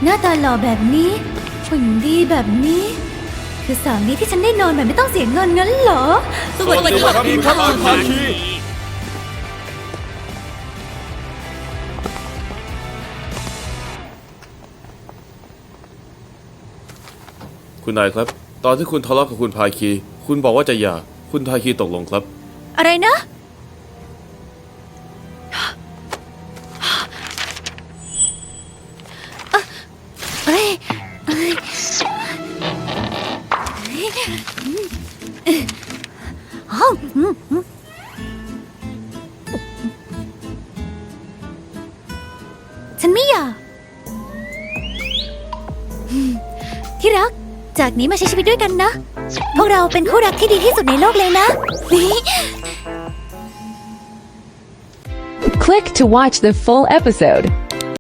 หน้าตาหล่อแบบนี้หุ่นดีแบบนี้คือสาวนี้ที่ฉันได้นอนแบบไม่ต้องเสียเงินงั้นเหรอสวัสดีครับคุณภาคีคุณนายครับตอนที่คุณทะเลาะกับคุณภาคีคุณบอกว่าจะหย่าคุณภาคีตกลงครับอะไรนะฉันไม่อยากที่รักจากนี้มาใช้ชีวิตด้วยกันนะพวกเราเป็นคู่รักที่ดีที่สุดในโลกเลยนะ Click to watch the full episode.